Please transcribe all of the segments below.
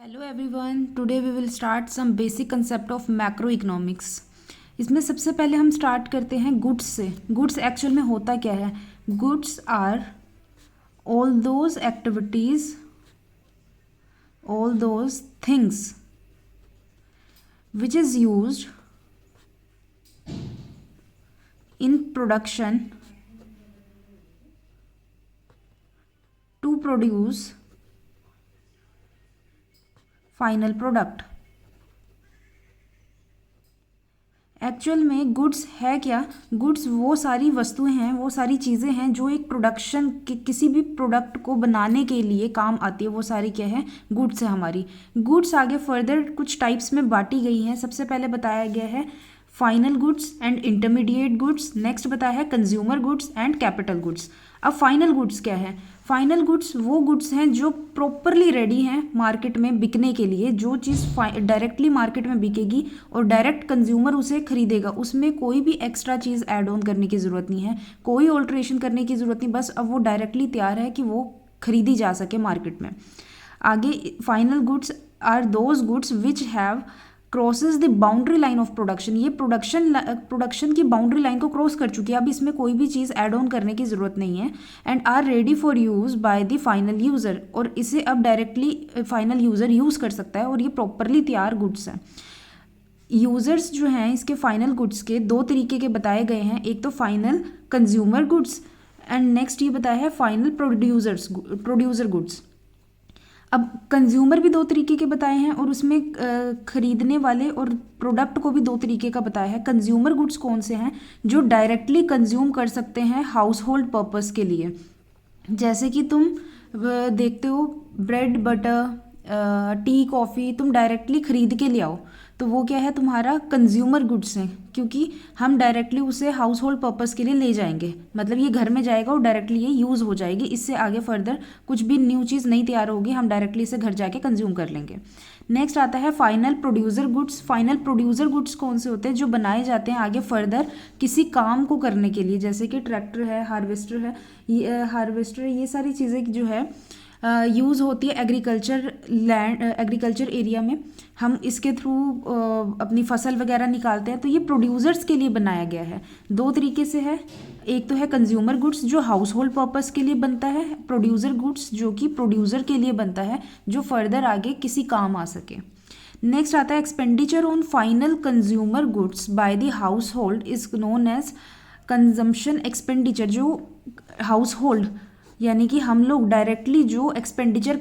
Hello everyone, today we will start some basic concept of macro economics. इसमें सबसे पहले हम स्टार्ट करते हैं गुड्स से। गुड्स एक्चुअल में होता क्या है? Goods are all those activities, all those things which is used in production to produce final product. Actual में गुड्स है क्या? गुड्स वो सारी वस्तुएं हैं, वो सारी चीज़ें हैं जो एक प्रोडक्शन के किसी भी प्रोडक्ट को बनाने के लिए काम आती है। वो सारी क्या है? गुड्स है हमारी। गुड्स आगे फर्दर कुछ टाइप्स में बांटी गई हैं। सबसे पहले बताया गया है final goods and intermediate goods. Next बताया है consumer goods and capital goods. अब फाइनल गुड्स क्या है? फाइनल गुड्स वो गुड्स हैं जो प्रॉपरली रेडी हैं मार्केट में बिकने के लिए। जो चीज़ डायरेक्टली मार्केट में बिकेगी और डायरेक्ट कंज्यूमर उसे खरीदेगा, उसमें कोई भी एक्स्ट्रा चीज़ ऐड ऑन करने की ज़रूरत नहीं है, कोई ऑल्ट्रेशन करने की ज़रूरत नहीं। बस अब वो डायरेक्टली तैयार है कि वो खरीदी जा सके मार्केट में। आगे final goods are those goods which have crosses the boundary line of production. ये प्रोडक्शन की बाउंड्री लाइन को क्रॉस कर चुकी है। अब इसमें कोई भी चीज़ ऐड ऑन करने की ज़रूरत नहीं है। And are ready for use by the final user, और इसे अब डायरेक्टली फाइनल यूज़र यूज़ कर सकता है, और ये प्रॉपरली तैयार गुड्स हैं। यूज़र्स जो हैं इसके फाइनल गुड्स के दो तरीके के बताए गए हैं। एक तो final consumer goods and next ये बताया है फाइनल प्रोड्यूसर गुड्स। अब कंज्यूमर भी दो तरीके के बताए हैं, और उसमें खरीदने वाले और प्रोडक्ट को भी दो तरीके का बताया है। कंज्यूमर गुड्स कौन से हैं? जो डायरेक्टली कंज्यूम कर सकते हैं हाउस होल्ड पर्पस के लिए। जैसे कि तुम देखते हो ब्रेड बटर, टी कॉफ़ी तुम डायरेक्टली खरीद के ले आओ, तो वो क्या है? तुम्हारा कंज्यूमर गुड्स है, क्योंकि हम डायरेक्टली उसे हाउस होल्ड पर्पस के लिए ले जाएंगे। मतलब ये घर में जाएगा और डायरेक्टली ये यूज़ हो जाएगी। इससे आगे फर्दर कुछ भी न्यू चीज़ नहीं तैयार होगी, हम डायरेक्टली इसे घर जाके कंज्यूम कर लेंगे। नेक्स्ट आता है final producer goods. Final producer goods कौन से होते हैं? जो बनाए जाते हैं आगे फर्दर किसी काम को करने के लिए। जैसे कि ट्रैक्टर है, हार्वेस्टर ये सारी चीज़ें जो है यूज़ होती है एग्रीकल्चर एरिया में। हम इसके थ्रू अपनी फसल वगैरह निकालते हैं, तो ये प्रोड्यूसर्स के लिए बनाया गया है। दो तरीके से है। एक तो है कंज्यूमर गुड्स जो हाउस होल्ड पर्पस के लिए बनता है, प्रोड्यूसर गुड्स जो कि प्रोड्यूसर के लिए बनता है, जो फर्दर आगे किसी काम आ सके। नेक्स्ट आता है expenditure on final consumer goods by the household is known as consumption expenditure. जो हाउस होल्ड यानी कि हम लोग डायरेक्टली जो एक्सपेंडिचर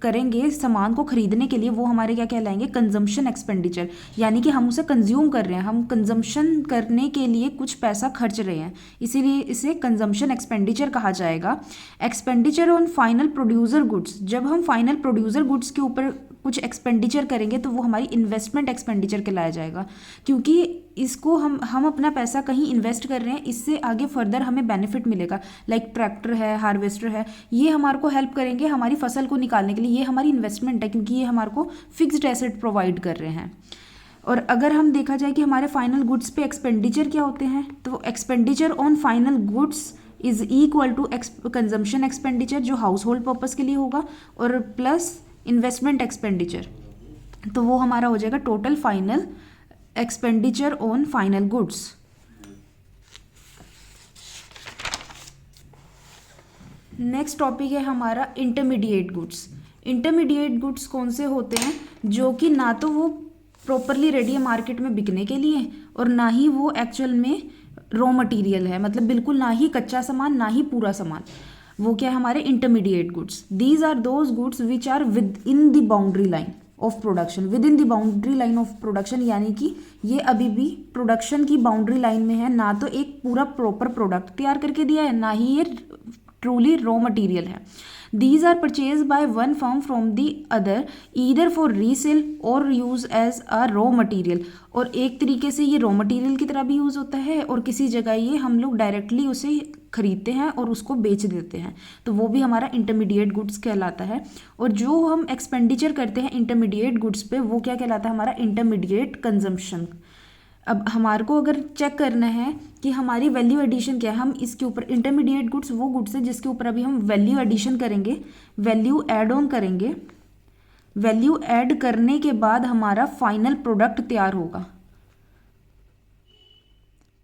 करेंगे सामान को खरीदने के लिए, वो हमारे क्या कहलाएंगे? Consumption expenditure. यानी कि हम उसे कंज्यूम कर रहे हैं, हम कंजम्पशन करने के लिए कुछ पैसा खर्च रहे हैं, इसीलिए इसे कंजम्पशन एक्सपेंडिचर कहा जाएगा। Expenditure on final producer goods, जब हम फाइनल प्रोड्यूसर गुड्स के ऊपर कुछ एक्सपेंडिचर करेंगे तो वो हमारी इन्वेस्टमेंट एक्सपेंडिचर कहलाया जाएगा, क्योंकि इसको हम अपना पैसा कहीं इन्वेस्ट कर रहे हैं, इससे आगे फर्दर हमें बेनिफिट मिलेगा। लाइक ट्रैक्टर है, हार्वेस्टर है, ये हमारे को हेल्प करेंगे हमारी फसल को निकालने के लिए। ये हमारी इन्वेस्टमेंट है, क्योंकि ये हमारे को फिक्स्ड एसेट प्रोवाइड कर रहे हैं। और अगर हम देखा जाए कि हमारे फाइनल गुड्स पे एक्सपेंडिचर क्या होते हैं, तो expenditure on final goods is equal to consumption expenditure जो हाउस होल्ड पर्पज़ के लिए होगा, और प्लस इन्वेस्टमेंट एक्सपेंडिचर, तो वो हमारा हो जाएगा total final expenditure on final goods. Next topic है हमारा इंटरमीडिएट गुड्स। इंटरमीडिएट गुड्स कौन से होते हैं? जो कि ना तो वो प्रॉपरली रेडी है मार्केट में बिकने के लिए, और ना ही वो एक्चुअल में रॉ मटेरियल है, मतलब बिल्कुल ना ही कच्चा सामान ना ही पूरा सामान। वो क्या है? हमारे intermediate goods. These are those goods which are within the boundary line of production. Within the boundary line of production यानी कि ये अभी भी प्रोडक्शन की बाउंड्री लाइन में है, ना तो एक पूरा प्रॉपर प्रोडक्ट तैयार करके दिया है, ना ही ये ट्रूली रॉ मटेरियल है। These are purchased by one firm from the other either for resale or use as a raw material। और एक तरीके से ये रॉ मटेरियल की तरह भी यूज़ होता है, और किसी जगह ये हम लोग डायरेक्टली उसे खरीदते हैं और उसको बेच देते हैं, तो वो भी हमारा इंटरमीडिएट गुड्स कहलाता है। और जो हम एक्सपेंडिचर करते हैं इंटरमीडिएट गुड्स पे, वो क्या कहलाता है? हमारा इंटरमीडिएट कंजम्पशन। अब हमारे को अगर चेक करना है कि हमारी वैल्यू एडिशन क्या है, हम इसके ऊपर इंटरमीडिएट गुड्स वो गुड्स है जिसके ऊपर अभी हम वैल्यू एडिशन करेंगे, वैल्यू ऐड ऑन करेंगे, वैल्यू ऐड करने के बाद हमारा फाइनल प्रोडक्ट तैयार होगा,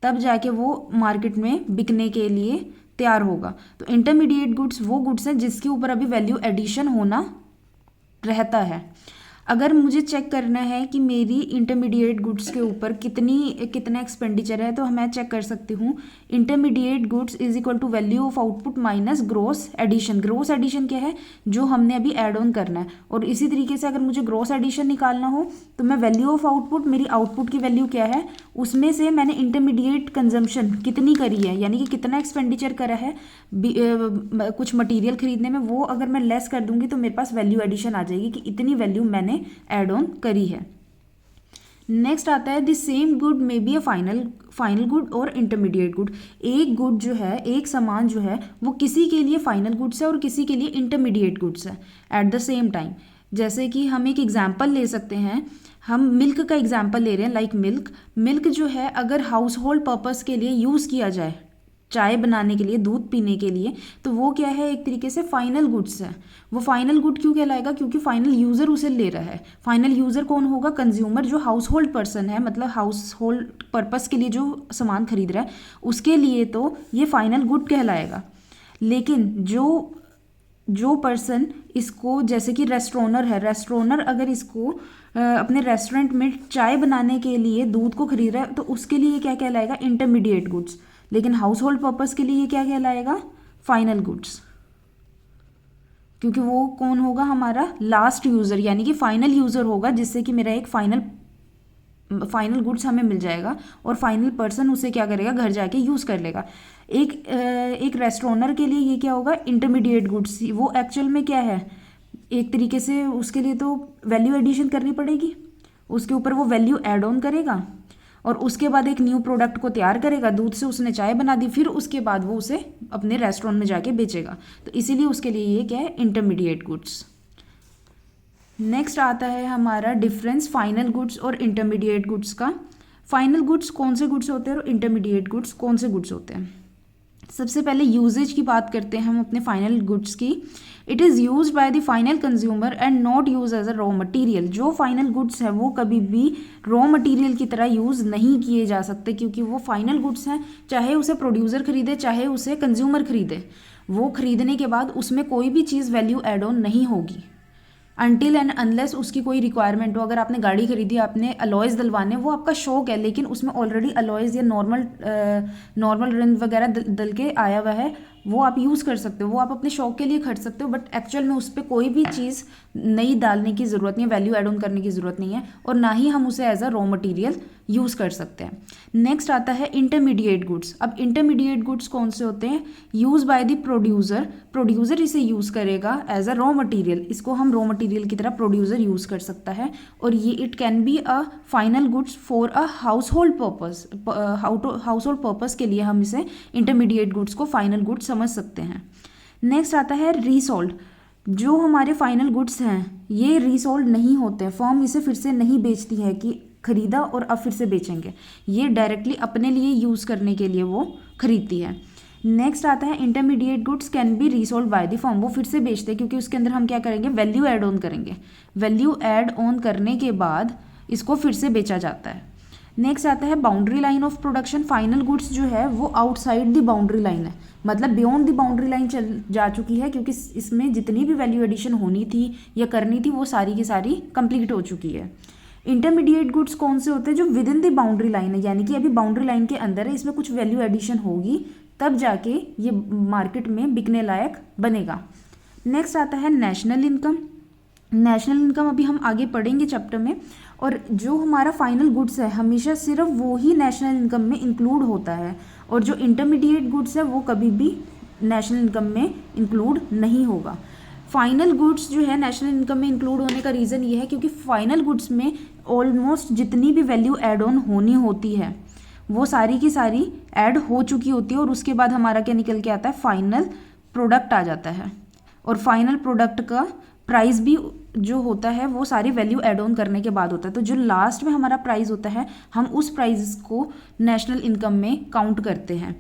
तब जाके वो मार्केट में बिकने के लिए तैयार होगा। तो इंटरमीडिएट गुड्स वो गुड्स हैं जिसके ऊपर अभी वैल्यू एडिशन होना रहता है। अगर मुझे चेक करना है कि मेरी इंटरमीडिएट गुड्स के ऊपर कितना एक्सपेंडिचर है, तो मैं चेक कर सकती हूँ intermediate goods is equal to value of output minus gross addition. Gross addition क्या है, जो हमने अभी ऐड ऑन करना है। और इसी तरीके से अगर मुझे ग्रोस एडिशन निकालना हो तो मैं वैल्यू ऑफ आउटपुट, मेरी आउटपुट की वैल्यू क्या है, उसमें से मैंने इंटरमीडिएट कंजम्पशन कितनी करी है, यानी कि कितना एक्सपेंडिचर करा है कुछ मटीरियल खरीदने में, वो अगर मैं लेस कर दूंगी तो मेरे पास वैल्यू एडिशन आ जाएगी कि इतनी वैल्यू मैंने ऐड ऑन करी है। नेक्स्ट आता है the same good may be a final good और इंटरमीडिएट गुड। एक गुड जो है, एक सामान जो है, वो किसी के लिए फाइनल गुड्स है और किसी के लिए इंटरमीडिएट गुड्स है एट द सेम टाइम। जैसे कि हम एक एग्जाम्पल ले सकते हैं, हम मिल्क का एग्जाम्पल ले रहे हैं। लाइक मिल्क जो है अगर हाउस होल्ड पर्पस के लिए यूज़ किया जाए, चाय बनाने के लिए, दूध पीने के लिए, तो वो क्या है, एक तरीके से फाइनल गुड्स है। वो फाइनल गुड क्यों कहलाएगा, क्योंकि फाइनल यूज़र उसे ले रहा है। फाइनल यूज़र कौन होगा, कंज्यूमर, जो हाउस होल्ड पर्सन है, मतलब हाउस होल्ड पर्पस के लिए जो सामान खरीद रहा है उसके लिए तो ये फाइनल गुड कहलाएगा। लेकिन जो पर्सन इसको, जैसे कि रेस्टोरेंटर है, रेस्टोरेंटर अगर इसको अपने रेस्टोरेंट में चाय बनाने के लिए दूध को खरीद रहा है तो उसके लिए क्या कहलाएगा, इंटरमीडिएट गुड्स। लेकिन हाउस होल्ड पर्पस के लिए ये क्या कहलाएगा, फाइनल गुड्स, क्योंकि वो कौन होगा, हमारा लास्ट यूज़र, यानी कि फाइनल यूज़र होगा, जिससे कि मेरा एक फाइनल गुड्स हमें मिल जाएगा और फाइनल पर्सन उसे क्या करेगा, घर जाके यूज़ कर लेगा। एक रेस्टोरेंटर के लिए ये क्या होगा, इंटरमीडिएट गुड्स। वो एक्चुअल में क्या है, एक तरीके से उसके लिए तो वैल्यू एडिशन करनी पड़ेगी, उसके ऊपर वो वैल्यू ऐड ऑन करेगा और उसके बाद एक न्यू प्रोडक्ट को तैयार करेगा। दूध से उसने चाय बना दी, फिर उसके बाद वो उसे अपने रेस्टोरेंट में जाके बेचेगा, तो इसीलिए उसके लिए ये क्या है, इंटरमीडिएट गुड्स। नेक्स्ट आता है हमारा डिफरेंस फाइनल गुड्स और इंटरमीडिएट गुड्स का। फाइनल गुड्स कौन से गुड्स होते हैं और इंटरमीडिएट गुड्स कौन से गुड्स होते हैं। सबसे पहले यूजेज की बात करते हैं हम अपने फाइनल गुड्स की। It is use by the final consumer and not use as a raw material. जो फाइनल गुड्स है वो कभी भी रॉ मटेरियल की तरह यूज़ नहीं किए जा सकते, क्योंकि वो फाइनल गुड्स हैं, चाहे उसे प्रोड्यूसर खरीदे चाहे उसे कंज्यूमर खरीदे, वो खरीदने के बाद उसमें कोई भी चीज़ वैल्यू एड ऑन नहीं होगी अनटिल एंड अनलेस उसकी कोई रिक्वायरमेंट हो। अगर आपने गाड़ी खरीदी, आपने अलॉयज़ डलवाने, वो आपका शौक है, लेकिन उसमें ऑलरेडी अलॉयज़ या नॉर्मल रंग वगैरह डल के आया हुआ है, वो आप यूज़ कर सकते हो, वो आप अपने शौक के लिए खरीद सकते हो, बट एक्चुअल में उस पर कोई भी चीज़ नई डालने की ज़रूरत नहीं है, वैल्यू एड ऑन करने की ज़रूरत नहीं है, और ना ही हम उसे as a raw material use कर सकते हैं। नेक्स्ट आता है इंटरमीडिएट गुड्स। अब इंटरमीडिएट गुड्स कौन से होते हैं, यूज़ बाय द प्रोड्यूसर इसे यूज़ करेगा एज अ रॉ मटीरियल, इसको हम रॉ मटीरियल की तरह प्रोड्यूसर यूज़ कर सकता है, और ये it can be a final goods for a house hold purpose के लिए हम इसे इंटरमीडिएट गुड्स को फाइनल गुड्स समझ सकते हैं। नेक्स्ट आता है रीसोल्ड। जो हमारे फाइनल गुड्स हैं ये रीसोल्ड नहीं होते, फर्म इसे फिर से नहीं बेचती है कि खरीदा और अब फिर से बेचेंगे, ये डायरेक्टली अपने लिए यूज़ करने के लिए वो खरीदती है। नेक्स्ट आता है intermediate goods can be resold by the firm. वो फिर से बेचते हैं क्योंकि उसके अंदर हम क्या करेंगे, वैल्यू ऐड ऑन करेंगे, वैल्यू ऐड ऑन करने के बाद इसको फिर से बेचा जाता है। नेक्स्ट आता है boundary line of production. Final goods जो है वो आउटसाइड द बाउंड्री लाइन है, मतलब बियॉन्ड द बाउंड्री लाइन चल जा चुकी है, क्योंकि इसमें जितनी भी वैल्यू एडिशन होनी थी या करनी थी वो सारी की सारी कंप्लीट हो चुकी है। इंटरमीडिएट गुड्स कौन से होते हैं, जो with in the boundary line है, यानी कि अभी बाउंड्री लाइन के अंदर है, इसमें कुछ वैल्यू एडिशन होगी तब जाके ये मार्केट में बिकने लायक बनेगा। नेक्स्ट आता है नेशनल इनकम। नेशनल इनकम अभी हम आगे पढ़ेंगे चैप्टर में, और जो हमारा फाइनल गुड्स है हमेशा सिर्फ वो ही नेशनल इनकम में इंक्लूड होता है, और जो इंटरमीडिएट गुड्स है वो कभी भी नेशनल इनकम में इंक्लूड नहीं होगा। फाइनल गुड्स जो है नेशनल इनकम में इंक्लूड होने का रीज़न ये है क्योंकि फाइनल गुड्स में ऑलमोस्ट जितनी भी वैल्यू ऐड ऑन होनी होती है वो सारी की सारी ऐड हो चुकी होती है, और उसके बाद हमारा क्या निकल के आता है, फाइनल प्रोडक्ट आ जाता है, और फाइनल प्रोडक्ट का प्राइस भी जो होता है वो सारी वैल्यू ऐड ऑन करने के बाद होता है। तो जो लास्ट में हमारा प्राइस होता है हम उस प्राइस को नेशनल इनकम में काउंट करते हैं।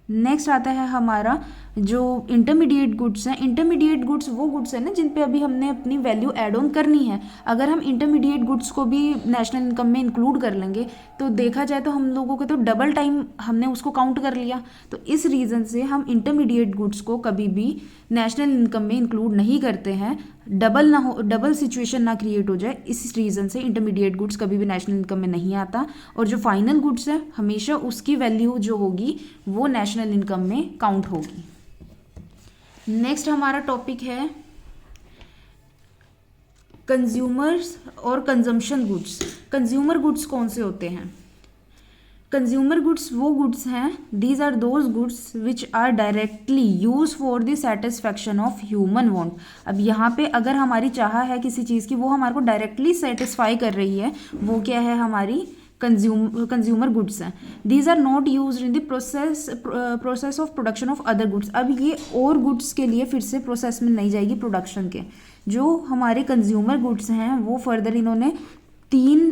नेक्स्ट आता है हमारा जो इंटरमीडिएट गुड्स हैं, इंटरमीडिएट गुड्स वो गुड्स हैं ना जिन पे अभी हमने अपनी वैल्यू ऐड ऑन करनी है। अगर हम इंटरमीडिएट गुड्स को भी नेशनल इनकम में इंक्लूड कर लेंगे तो देखा जाए तो हम लोगों को तो डबल टाइम हमने उसको काउंट कर लिया। तो इस रीज़न से हम इंटरमीडिएट गुड्स को कभी भी नेशनल इनकम में इंक्लूड नहीं करते हैं, डबल सिचुएशन ना क्रिएट हो जाए, इस रीज़न से इंटरमीडिएट गुड्स कभी भी नेशनल इनकम में नहीं आता। और जो फाइनल गुड्स है हमेशा उसकी वैल्यू जो होगी वो नेशनल इनकम में काउंट होगी। नेक्स्ट हमारा टॉपिक है कंज्यूमर्स और कंजम्पशन गुड्स। कंज्यूमर गुड्स कौन से होते हैं? कंज्यूमर गुड्स वो गुड्स हैं, these are those goods which are directly use for the satisfaction of human want. अब यहाँ पे अगर हमारी चाह है किसी चीज़ की, वो हमारे को डायरेक्टली सेटिस्फाई कर रही है, वो क्या है? हमारी कंज्यूमर गुड्स हैं। These are not use in the process of production of other goods. अब ये और गुड्स के लिए फिर से प्रोसेस में नहीं जाएगी प्रोडक्शन के। जो हमारे कंज्यूमर गुड्स हैं वो फर्दर इन्होंने 3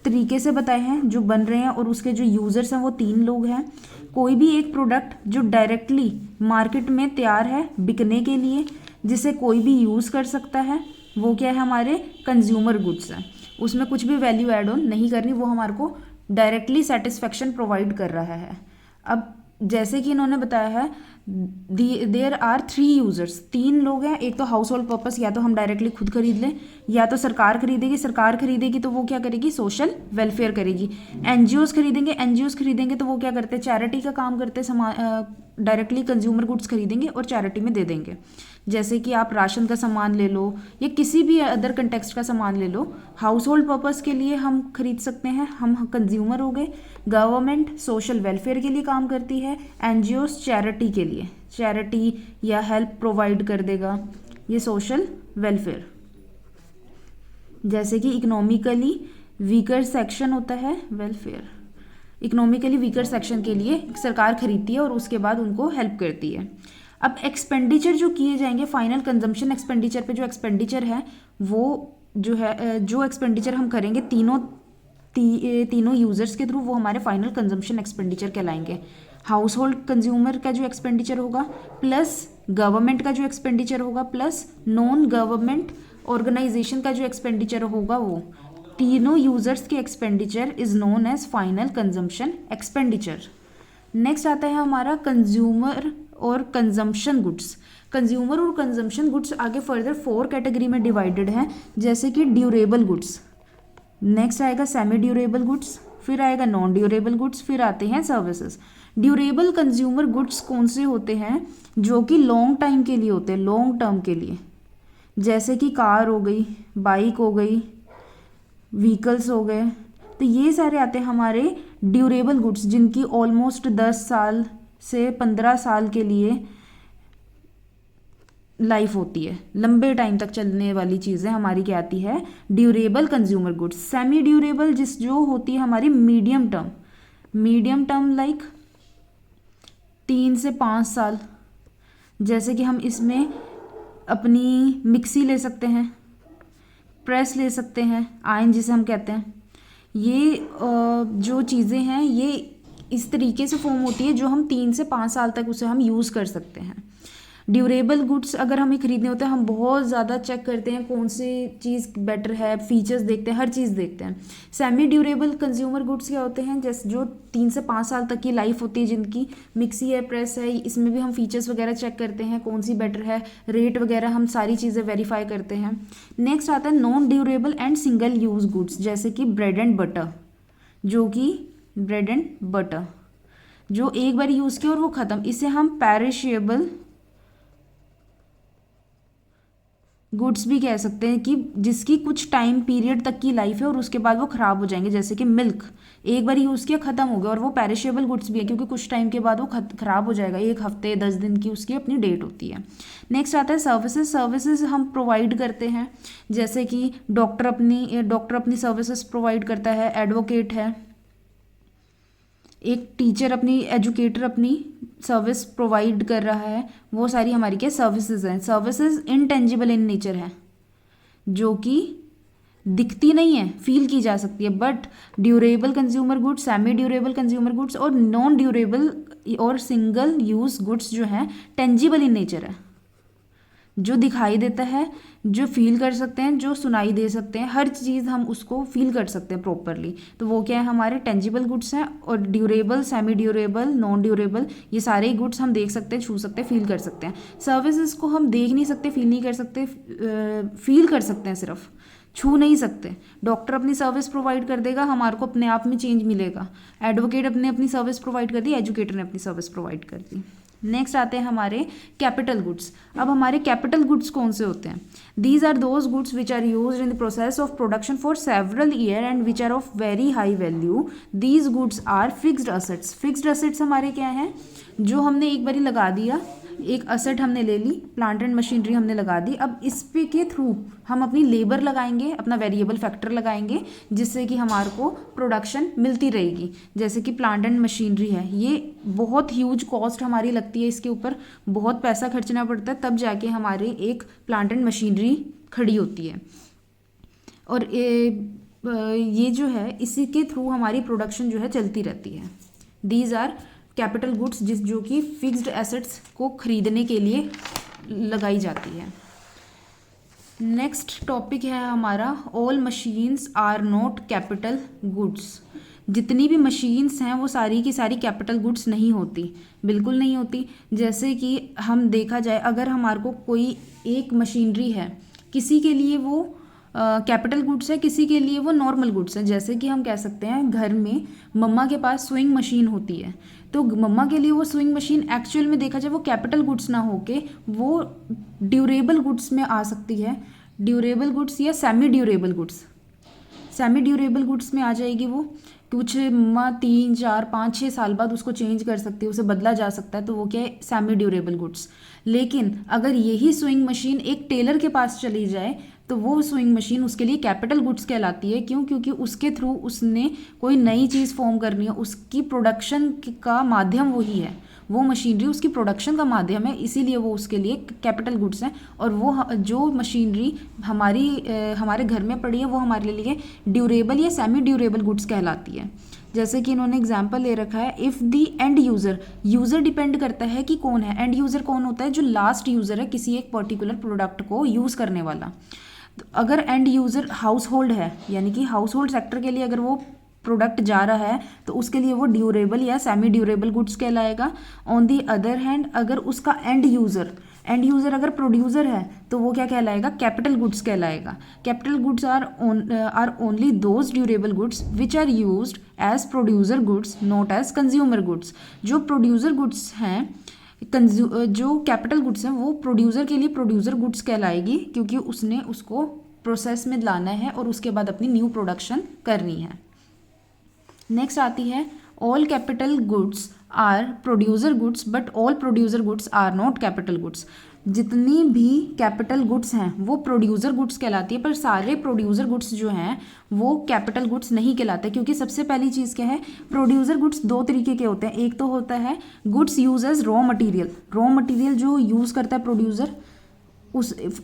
तरीके से बताए हैं जो बन रहे हैं, और उसके जो यूज़र्स हैं वो 3 लोग हैं। कोई भी एक प्रोडक्ट जो डायरेक्टली मार्केट में तैयार है बिकने के लिए, जिसे कोई भी यूज़ कर सकता है, वो क्या है? हमारे कंज्यूमर गुड्स हैं। उसमें कुछ भी वैल्यू ऐड ऑन नहीं करनी, वो हमारे को डायरेक्टली सेटिस्फेक्शन प्रोवाइड कर रहा है। अब जैसे कि इन्होंने बताया है देयर आर 3 यूजर्स, 3 लोग हैं। एक तो हाउस होल्ड पर्पस, या तो हम डायरेक्टली खुद खरीद लें, या तो सरकार खरीदेगी। सरकार खरीदेगी तो वो क्या करेगी? सोशल वेलफेयर करेगी। एनजीओज खरीदेंगे, एनजीओज खरीदेंगे तो वो क्या करते हैं? चैरिटी का काम करते हैं। डायरेक्टली कंज्यूमर गुड्स खरीदेंगे और चैरिटी में दे देंगे। जैसे कि आप राशन का सामान ले लो या किसी भी अदर कंटेक्स्ट का सामान ले लो, हाउस होल्ड पर्पस के लिए हम खरीद सकते हैं, हम कंज्यूमर हो गए। गवर्नमेंट सोशल वेलफेयर के लिए काम करती है, एनजीओज चैरिटी के लिए, चैरिटी या हेल्प प्रोवाइड कर देगा, ये सोशल वेलफेयर। जैसे कि इकोनॉमिकली वीकर सेक्शन होता है वेलफेयर, इकोनॉमिकली वीकर सेक्शन के लिए सरकार खरीदती है और उसके बाद उनको हेल्प करती है। अब एक्सपेंडिचर जो किए जाएंगे, फाइनल कंजम्पशन एक्सपेंडिचर पे जो एक्सपेंडिचर है वो जो है, जो एक्सपेंडिचर हम करेंगे तीनों यूजर्स के थ्रू, वो हमारे फाइनल कंजम्पशन एक्सपेंडिचर कहलाएंगे। हाउस होल्ड कंज्यूमर का जो एक्सपेंडिचर होगा, प्लस गवर्नमेंट का जो एक्सपेंडिचर होगा, प्लस नॉन गवर्नमेंट ऑर्गेनाइजेशन का जो एक्सपेंडिचर होगा, वो तीनों यूजर्स के expenditure is known as final consumption expenditure. Next आता है हमारा कंज्यूमर और कंजम्पशन गुड्स। कंज्यूमर और कंजम्पशन गुड्स आगे फर्दर 4 कैटेगरी में डिवाइडेड हैं, जैसे कि ड्यूरेबल गुड्स, नेक्स्ट आएगा सेमी ड्यूरेबल गुड्स, फिर आएगा नॉन ड्यूरेबल गुड्स, फिर आते हैं सर्विसेज। ड्यूरेबल कंज्यूमर गुड्स कौन से होते हैं? जो कि लॉन्ग टाइम के लिए होते हैं, लॉन्ग टर्म के लिए, जैसे कि कार हो गई, बाइक हो गई, व्हीकल्स हो गए। तो ये सारे आते हैं हमारे ड्यूरेबल गुड्स, जिनकी ऑलमोस्ट 10 साल से 15 साल के लिए लाइफ होती है, लंबे टाइम तक चलने वाली चीज़ें हमारी क्या आती है? Durable consumer goods. Semi durable जो होती है हमारी मीडियम टर्म लाइक 3 से 5 साल, जैसे कि हम इसमें अपनी मिक्सी ले सकते हैं, प्रेस ले सकते हैं, आयन जिसे हम कहते हैं। ये जो चीज़ें हैं ये इस तरीके से फॉर्म होती है जो हम 3 से 5 साल तक उसे हम यूज़ कर सकते हैं। ड्यूरेबल गुड्स अगर हमें खरीदने होते हैं, हम बहुत ज़्यादा चेक करते हैं कौन सी चीज़ बेटर है, फीचर्स देखते हैं, हर चीज़ देखते हैं। सेमी ड्यूरेबल कंज्यूमर गुड्स क्या होते हैं? जैसे जो 3 से 5 साल तक की लाइफ होती है, जिनकी मिक्सी है, प्रेस है, इसमें भी हम फीचर्स वगैरह चेक करते हैं, कौन सी बेटर है, रेट वगैरह हम सारी चीज़ें वेरीफाई करते हैं। नेक्स्ट आता है non durable and single use goods, जैसे कि ब्रेड एंड बटर, जो एक बार यूज़ किया और वो ख़त्म, इसे हम पेरिशेबल गुड्स भी कह सकते हैं, कि जिसकी कुछ टाइम पीरियड तक की लाइफ है और उसके बाद वो ख़राब हो जाएंगे। जैसे कि मिल्क एक बार यूज़ किया, ख़त्म हो गया, और वो पेरिशेबल गुड्स भी है क्योंकि कुछ टाइम के बाद वो ख़राब हो जाएगा, 1 हफ्ते 10 दिन की उसकी अपनी डेट होती है। नेक्स्ट आता है सर्विसेज हम प्रोवाइड करते हैं, जैसे कि डॉक्टर अपनी सर्विसेज प्रोवाइड करता है, एडवोकेट है, एक टीचर एजुकेटर अपनी सर्विस प्रोवाइड कर रहा है, वो सारी हमारी क्या सर्विसेज हैं। सर्विसेज इनटेंजिबल इन नेचर है, जो कि दिखती नहीं है, फील की जा सकती है। But durable consumer goods, semi durable consumer goods और नॉन ड्यूरेबल और सिंगल यूज गुड्स जो हैं टेंजिबल इन नेचर है, जो दिखाई देता है, जो फील कर सकते हैं, जो सुनाई दे सकते हैं, हर चीज़ हम उसको फील कर सकते हैं प्रॉपरली। तो वो क्या है, हमारे टेंजिबल गुड्स हैं। और durable, semi durable, non durable, ये सारे ही गुड्स हम देख सकते हैं, छू सकते हैं, फील कर सकते हैं। सर्विसेज को हम देख नहीं सकते, फील नहीं कर सकते, फील कर सकते हैं, सिर्फ छू नहीं सकते। डॉक्टर अपनी सर्विस प्रोवाइड कर देगा, हमारे को अपने आप में चेंज मिलेगा। एडवोकेट अपने अपनी सर्विस प्रोवाइड कर दी, एजुकेटर ने अपनी सर्विस प्रोवाइड कर दी। नेक्स्ट आते हैं हमारे कैपिटल गुड्स। अब हमारे कैपिटल गुड्स कौन से होते हैं? These are those goods which are use in the process of production for several year and which are of very high value. These goods are fixed assets. Fixed assets हमारे क्या हैं? जो हमने एक बारी लगा दिया, एक असेट हमने ले ली, प्लांट एंड मशीनरी हमने लगा दी, अब इस पे के थ्रू हम अपनी लेबर लगाएंगे, अपना वेरिएबल फैक्टर लगाएंगे, जिससे कि हमारे को प्रोडक्शन मिलती रहेगी। जैसे कि प्लांट एंड मशीनरी है, ये बहुत ह्यूज कॉस्ट हमारी लगती है, इसके ऊपर बहुत पैसा खर्चना पड़ता है, तब जाके हमारे एक प्लांट एंड मशीनरी खड़ी होती है। और ये जो है, इसी के थ्रू हमारी प्रोडक्शन जो है चलती रहती है। दीज आर कैपिटल गुड्स, जो कि फिक्स्ड एसेट्स को खरीदने के लिए लगाई जाती है। नेक्स्ट टॉपिक है हमारा all machines are not capital goods. जितनी भी मशीन्स हैं वो सारी की सारी कैपिटल गुड्स नहीं होती, बिल्कुल नहीं होती। जैसे कि हम देखा जाए, अगर हमारे को कोई एक मशीनरी है, किसी के लिए वो कैपिटल गुड्स है, किसी के लिए वो नॉर्मल गुड्स है। जैसे कि हम कह सकते हैं, घर में मम्मा के पास स्विंग मशीन होती है, तो मम्मा के लिए वो स्विंग मशीन एक्चुअल में देखा जाए वो कैपिटल गुड्स ना होके वो ड्यूरेबल गुड्स में आ सकती है। ड्यूरेबल गुड्स या semi durable goods, semi durable goods में आ जाएगी वो। कुछ मम्मा 3, 4, 5, 6 साल बाद उसको चेंज कर सकती है, उसे बदला जा सकता है, तो वो क्या है, सेमी ड्यूरेबल गुड्स। लेकिन अगर यही स्विंग मशीन एक टेलर के पास चली जाए तो वो स्विंग मशीन उसके लिए कैपिटल गुड्स कहलाती है। क्यों? क्योंकि उसके थ्रू उसने कोई नई चीज़ फॉर्म करनी है, उसकी प्रोडक्शन का माध्यम वही है, वो मशीनरी उसकी प्रोडक्शन का माध्यम है, इसीलिए वो उसके लिए कैपिटल गुड्स हैं। और वो जो मशीनरी हमारे घर में पड़ी है वो हमारे लिए ड्यूरेबल या सेमी ड्यूरेबल गुड्स कहलाती है। जैसे कि इन्होंने एग्जाम्पल ले रखा है, if the end user, user depend करता है कि कौन है। एंड यूज़र कौन होता है? जो लास्ट यूज़र है किसी एक पर्टिकुलर प्रोडक्ट को यूज़ करने वाला। तो अगर एंड यूज़र हाउस होल्ड है, यानी कि हाउस होल्ड सेक्टर के लिए अगर वो प्रोडक्ट जा रहा है, तो उसके लिए वो ड्यूरेबल या सेमी ड्यूरेबल गुड्स कहलाएगा। ऑन दी अदर हैंड, अगर उसका एंड यूज़र अगर प्रोड्यूसर है, तो वो क्या कहलाएगा? कैपिटल गुड्स कहलाएगा। Capital goods are only those durable goods which are used as producer goods, not as consumer goods. जो प्रोड्यूसर गुड्स हैं, जो कैपिटल गुड्स हैं, वो प्रोड्यूसर के लिए प्रोड्यूसर गुड्स कहलाएगी, क्योंकि उसने उसको प्रोसेस में लाना है और उसके बाद अपनी न्यू प्रोडक्शन करनी है। नेक्स्ट आती है, all capital goods are producer goods but all producer goods are not capital goods. जितनी भी कैपिटल गुड्स हैं वो प्रोड्यूसर गुड्स कहलाती है, पर सारे प्रोड्यूसर गुड्स जो हैं वो कैपिटल गुड्स नहीं कहलाते। क्योंकि सबसे पहली चीज़ क्या है, प्रोड्यूसर गुड्स दो तरीके के होते हैं। एक तो होता है goods use as raw material. Raw material जो यूज़ करता है प्रोड्यूसर,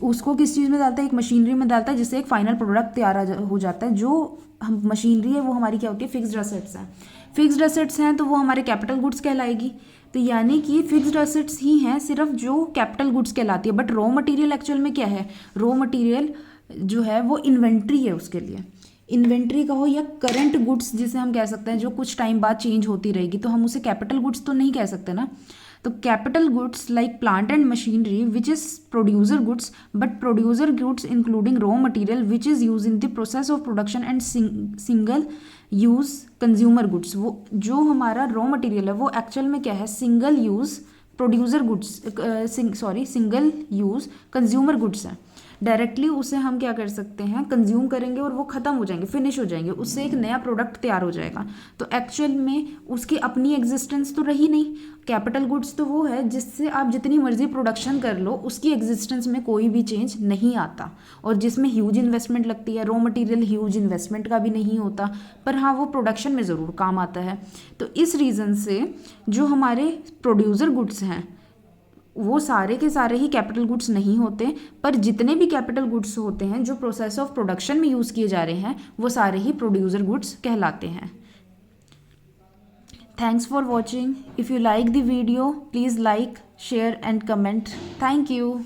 उसको किस चीज़ में डालता है? एक मशीनरी में डालता है, जिससे एक फाइनल प्रोडक्ट तैयार हो जाता है। जो हम मशीनरी है वो हमारी क्या होती है? फिक्स्ड एसेट्स हैं। फिक्स्ड एसेट्स हैं तो वो हमारे कैपिटल गुड्स कहलाएगी। तो यानी कि फिक्स्ड एसेट्स ही हैं सिर्फ जो कैपिटल गुड्स कहलाती है। बट रॉ मटेरियल एक्चुअल में क्या है? रॉ मटेरियल जो है वो इन्वेंट्री है, उसके लिए इन्वेंट्री कहो या करंट गुड्स जिसे हम कह सकते हैं, जो कुछ टाइम बाद चेंज होती रहेगी, तो हम उसे कैपिटल गुड्स तो नहीं कह सकते ना। तो capital goods like plant and machinery which is producer goods, but producer goods including raw material which is use in the process of production and single use consumer goods. वो जो हमारा raw material है वो actual में क्या है? Single use producer goods, single use consumer goods है। Directly उसे हम क्या कर सकते हैं? कंज्यूम करेंगे और वो ख़त्म हो जाएंगे, फिनिश हो जाएंगे, उससे एक नया प्रोडक्ट तैयार हो जाएगा। तो एक्चुअल में उसकी अपनी एग्जिस्टेंस तो रही नहीं। कैपिटल गुड्स तो वो है जिससे आप जितनी मर्जी प्रोडक्शन कर लो, उसकी एग्जिस्टेंस में कोई भी चेंज नहीं आता, और जिसमें ह्यूज इन्वेस्टमेंट लगती है। रॉ मटेरियल ह्यूज इन्वेस्टमेंट का भी नहीं होता, पर हाँ वो प्रोडक्शन में ज़रूर काम आता है। तो इस रीज़न से जो हमारे प्रोड्यूसर गुड्स हैं वो सारे के सारे ही कैपिटल गुड्स नहीं होते, पर जितने भी कैपिटल गुड्स होते हैं जो प्रोसेस ऑफ प्रोडक्शन में यूज़ किए जा रहे हैं वो सारे ही प्रोड्यूसर गुड्स कहलाते हैं। Thanks for watching. If you like the video please like, share and comment. Thank you.